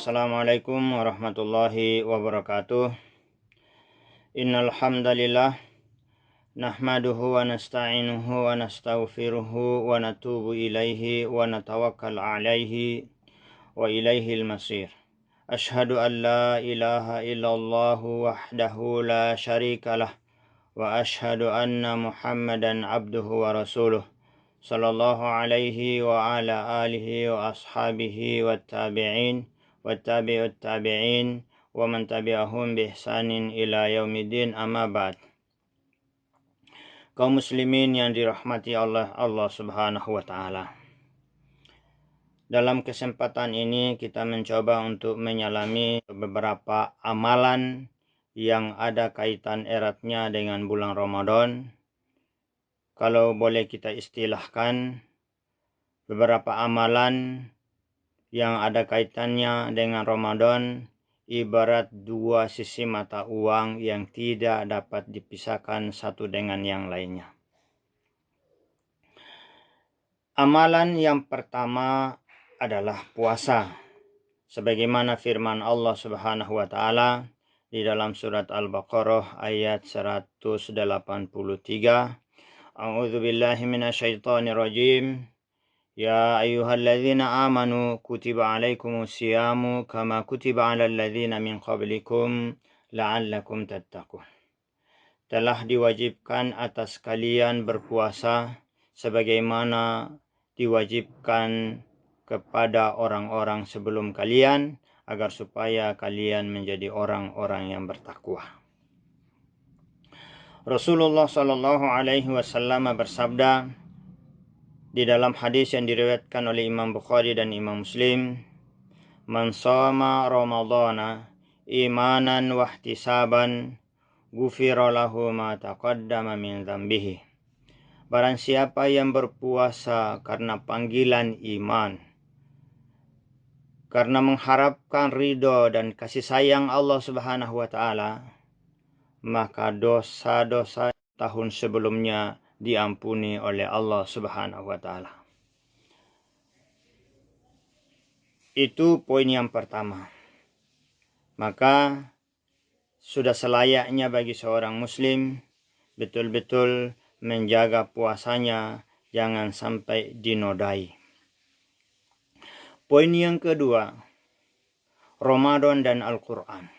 Assalamualaikum warahmatullahi wabarakatuh. Innal hamdalillah nahmaduhu wa nasta'inuhu wa nastaghfiruhu wa natubu ilaihi wa natawakkal alaihi wa ilaihil masir. Ashhadu an la ilaha illallah wahdahu la syarikalah wa ashhadu anna Muhammadan abduhu wa rasuluh sallallahu alaihi wa ala alihi wa ashabihi wa tabi'in wa tabi'ut tabi'in wa man tabi'ahum bi ihsanin ila yaumiddin, amma ba'd. Kaum muslimin yang dirahmati Allah Subhanahu wa taala. Dalam kesempatan ini kita mencoba untuk menyelami beberapa amalan yang ada kaitan eratnya dengan bulan Ramadan. Kalau boleh kita istilahkan, beberapa amalan yang ada kaitannya dengan Ramadan ibarat dua sisi mata uang yang tidak dapat dipisahkan satu dengan yang lainnya. Amalan yang pertama adalah puasa. Sebagaimana firman Allah Subhanahu wa taala di dalam surat Al-Baqarah ayat 183. A'udzu billahi minasyaitonir rajim. Ya ayyuhalladzina amanu kutiba alaikumus siyamu kama kutiba alal ladzina min qablikum la'allakum tattaqun. Telah diwajibkan atas kalian berpuasa sebagaimana diwajibkan kepada orang-orang sebelum kalian agar supaya kalian menjadi orang-orang yang bertakwa. Rasulullah sallallahu alaihi wasallam bersabda di dalam hadis yang diriwayatkan oleh Imam Bukhari dan Imam Muslim, "Man shoma Ramadhana imanan wa ihtisaban, ghufira lahu ma taqaddama min dzambihi." Barang siapa yang berpuasa karena panggilan iman, karena mengharapkan ridho dan kasih sayang Allah Subhanahu wa taala, maka dosa-dosa tahun sebelumnya diampuni oleh Allah Subhanahu wa taala. Itu poin yang pertama. Maka sudah selayaknya bagi seorang muslim betul-betul menjaga puasanya, jangan sampai dinodai. Poin yang kedua, Ramadan dan Al-Quran.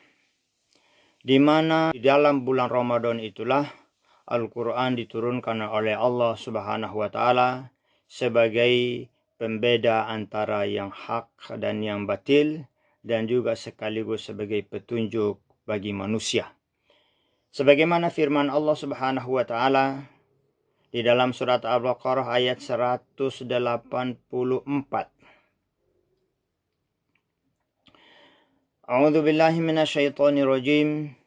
Di mana di dalam bulan Ramadan itulah Al-Quran diturunkan oleh Allah Subhanahu wa taala sebagai pembeda antara yang hak dan yang batil, dan juga sekaligus sebagai petunjuk bagi manusia. Sebagaimana firman Allah Subhanahu wa taala di dalam surat Al-Baqarah ayat 184. A'udzu billahi minasyaitonir rajim.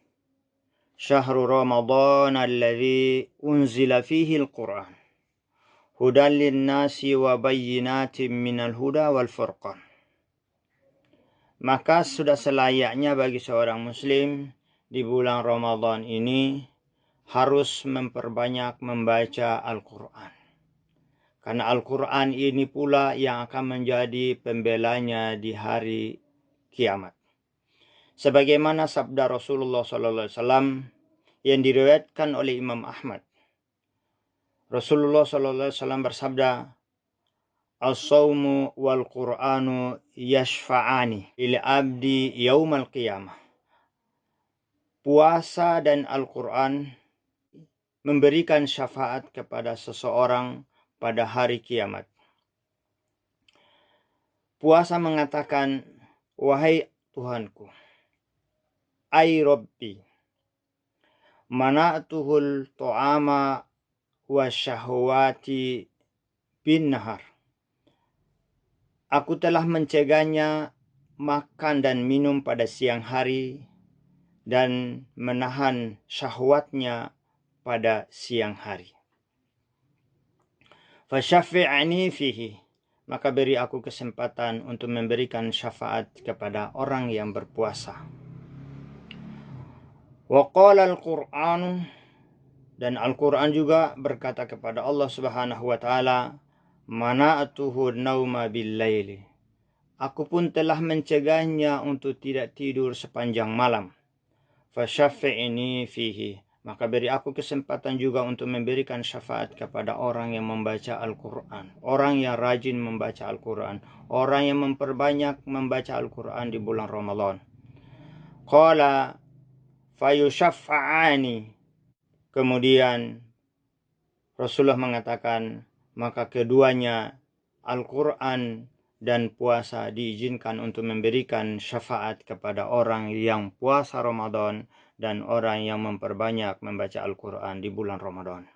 Syahrul Ramadan alladzi unzila fihi al-Qur'an hudan lin-nasi wa bayyinatin minal huda wal furqan. Maka sudah selayaknya bagi seorang muslim di bulan Ramadan ini harus memperbanyak membaca Al-Quran. Karena Al-Quran ini pula yang akan menjadi pembelanya di hari kiamat. Sebagaimana sabda Rasulullah SAW yang diriwayatkan oleh Imam Ahmad. Rasulullah SAW bersabda, "As-sawmu wal Qur'anu yashfa'ani lil abdi yaumal qiyamah." Puasa dan Al-Quran memberikan syafaat kepada seseorang pada hari kiamat. Puasa mengatakan, "Wahai Tuhanku, ay Rabbi, mana'tuhul to'ama wa syahwati bin nahar." Aku telah mencegahnya makan dan minum pada siang hari dan menahan syahwatnya pada siang hari. Fasyafi'ani fihi, maka beri aku kesempatan untuk memberikan syafaat kepada orang yang berpuasa. Wa qala al-Qur'an, dan Al-Quran juga berkata kepada Allah Subhanahu wa taala, "Mana'tuhu nauma bil-laili." Aku pun telah mencegahnya untuk tidak tidur sepanjang malam. Fasyafi'ni fihi. Maka beri aku kesempatan juga untuk memberikan syafaat kepada orang yang membaca Al-Quran. Orang yang rajin membaca Al-Quran. Orang yang memperbanyak membaca Al-Quran di bulan Ramadan. Qala fayushafa'ani. Kemudian Rasulullah mengatakan, maka keduanya Al-Quran dan puasa diizinkan untuk memberikan syafaat kepada orang yang puasa Ramadan dan orang yang memperbanyak membaca Al-Quran di bulan Ramadan.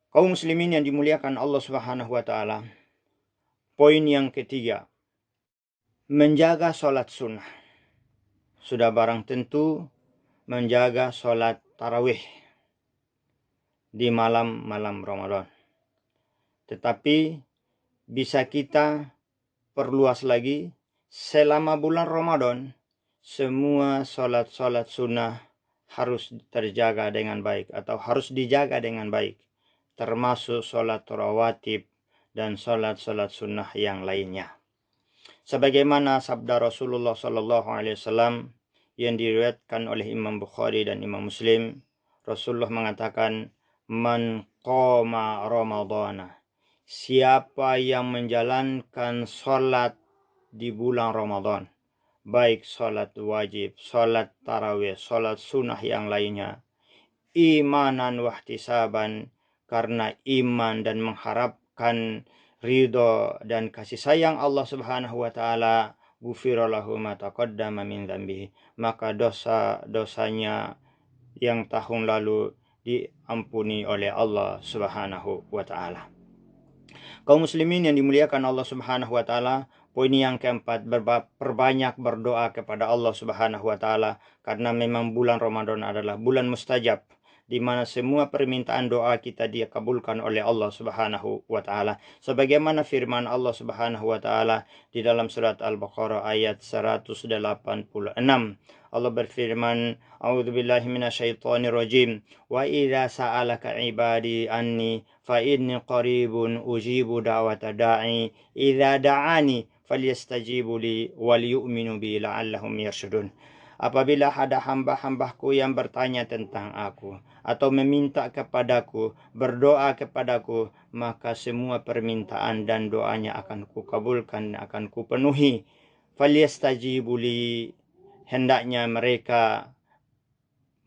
Kaum muslimin yang dimuliakan Allah Subhanahu wa taala. Poin yang ketiga, menjaga sholat sunnah. Sudah barang tentu menjaga sholat tarawih di malam-malam Ramadan. Tetapi bisa kita perluas lagi, selama bulan Ramadan semua sholat-sholat sunnah harus terjaga dengan baik atau harus dijaga dengan baik, termasuk sholat rawatib dan sholat-sholat sunnah yang lainnya. Sebagaimana sabda Rasulullah SAW yang diriwayatkan oleh Imam Bukhari dan Imam Muslim, Rasulullah mengatakan, man qama Ramadana, siapa yang menjalankan sholat di bulan Ramadan, baik sholat wajib, sholat tarawih, sholat sunnah yang lainnya, imanan wahtisaban, karena iman dan mengharapkan ridho dan kasih sayang Allah Subhanahu wa taala, ghufira lahu ma taqaddama min dzambihi, maka dosa-dosanya yang tahun lalu diampuni oleh Allah Subhanahu wa taala. Kaum muslimin yang dimuliakan Allah Subhanahu wa taala, poin yang keempat, perbanyak berdoa kepada Allah Subhanahu wa taala, karena memang bulan Ramadan adalah bulan mustajab, di mana semua permintaan doa kita dikabulkan oleh Allah Subhanahu wa taala. Sebagaimana firman Allah Subhanahu wa taala di dalam surat Al-Baqarah ayat 186. Allah berfirman, A'udzubillahi minasyaitonirrajim. Wa idza sa'alaka ibadi anni fa inni qaribun ujibu da'wata da'i idza da'ani falyastajibu li wal yu'minu bi la'allahum yarshudun. Apabila ada hamba-hambaku yang bertanya tentang aku atau meminta kepadaku, berdoa kepadaku, maka semua permintaan dan doanya akan kukabulkan, akan kupenuhi. Falyastajibu li, hendaknya mereka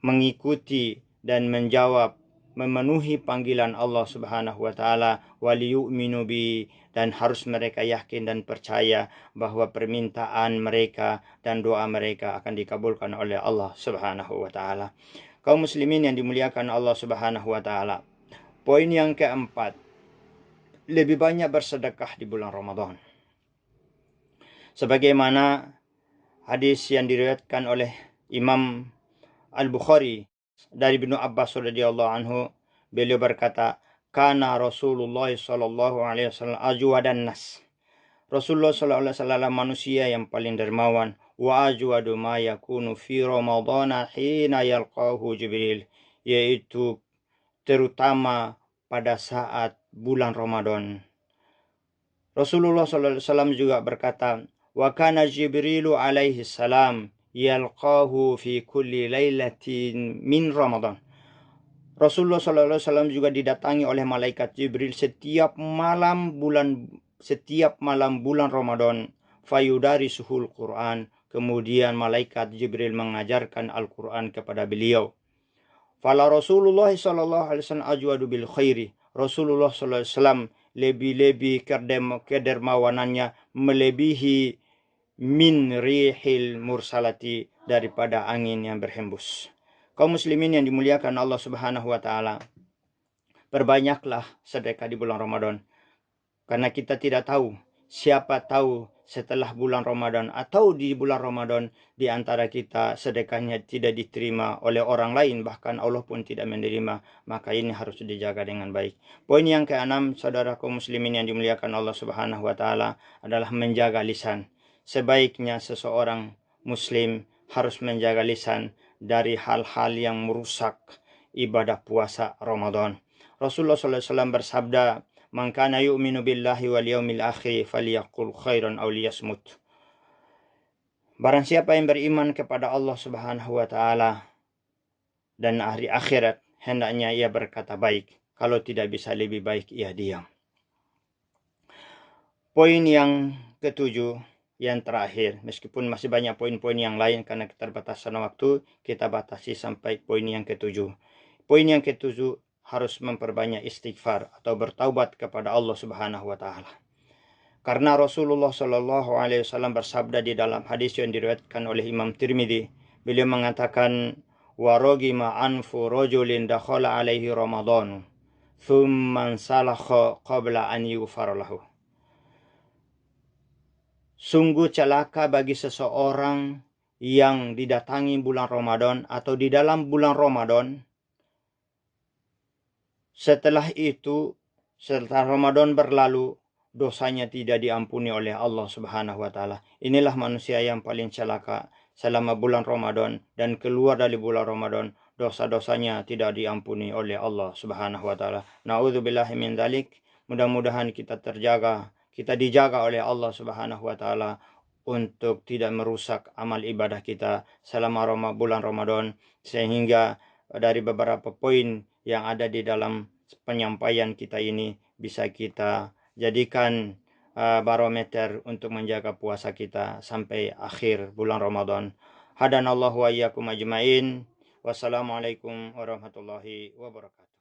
mengikuti dan menjawab, memenuhi panggilan Allah Subhanahu wa taala, waliyu'minu bi, dan harus mereka yakin dan percaya bahwa permintaan mereka dan doa mereka akan dikabulkan oleh Allah Subhanahu wa taala. Kaum muslimin yang dimuliakan Allah Subhanahu wa taala. Poin yang keempat, lebih banyak bersedekah di bulan Ramadan. Sebagaimana hadis yang diriwayatkan oleh Imam Al-Bukhari dari Ibnu Abbas radhiyallahu anhu, beliau berkata, kana Rasulullah sallallahu alaihi wasallam ajwadan nas. Rasulullah sallallahu alaihi wasallam manusia yang paling dermawan, wa ajwadu ma yakunu fi Ramadhan hina yalqahu Jibril, yaitu terutama pada saat bulan Ramadan. Rasulullah sallallahu alaihi wasallam juga berkata, wa kana Jibrilu alaihi salam yalqahu fi kulli lailatin min Ramadan. Rasulullah SAW juga didatangi oleh malaikat Jibril setiap malam bulan Ramadan. Fayudari suhul Quran. Kemudian malaikat Jibril mengajarkan Al-Quran kepada beliau. Fala Rasulullah SAW ajwadu bil khairi. Rasulullah SAW lebih-lebih kedermawanannya melebihi min rihil mursalati, daripada angin yang berhembus. Kaum muslimin yang dimuliakan Allah Subhanahu wa taala, perbanyaklah sedekah di bulan Ramadan, karena kita tidak tahu, siapa tahu setelah bulan Ramadan atau di bulan Ramadan di antara kita sedekahnya tidak diterima oleh orang lain, bahkan Allah pun tidak menerima, maka ini harus dijaga dengan baik. Poin yang keenam, saudara kaum muslimin yang dimuliakan Allah Subhanahu wa taala, adalah menjaga lisan. Sebaiknya seseorang muslim harus menjaga lisan dari hal-hal yang merusak ibadah puasa Ramadan. Rasulullah SAW bersabda, Man kana yu'minu billahi wal yaumil akhir falyaqul khairan aw liyasmut. Barang siapa yang beriman kepada Allah Subhanahu wa taala dan hari akhirat, hendaknya ia berkata baik. Kalau tidak bisa lebih baik, ia diam. Poin yang ketujuh, yang terakhir, meskipun masih banyak poin-poin yang lain karena keterbatasan waktu, kita batasi sampai poin yang ketujuh. Poin yang ketujuh, harus memperbanyak istighfar atau bertaubat kepada Allah Subhanahu wa taala. Karena Rasulullah Shallallahu alaihi wasallam bersabda di dalam hadis yang diriwayatkan oleh Imam Tirmidzi, beliau mengatakan, wa ragima anfu rajulin dakhala alaihi Ramadan thumma salakha qabla an yughfar lahu. Sungguh celaka bagi seseorang yang didatangi bulan Ramadan atau di dalam bulan Ramadan, setelah Ramadan berlalu, dosanya tidak diampuni oleh Allah Subhanahu wa taala. Inilah manusia yang paling celaka selama bulan Ramadan, dan keluar dari bulan Ramadan, dosa-dosanya tidak diampuni oleh Allah Subhanahu wa taala. Nauzubillahi min dzalik. Mudah-mudahan kita dijaga oleh Allah Subhanahu wa taala untuk tidak merusak amal ibadah kita selama bulan Ramadan, sehingga dari beberapa poin yang ada di dalam penyampaian kita ini bisa kita jadikan barometer untuk menjaga puasa kita sampai akhir bulan Ramadan. Hadanallahu wa iyyakum ajmain. Wassalamualaikum warahmatullahi wabarakatuh.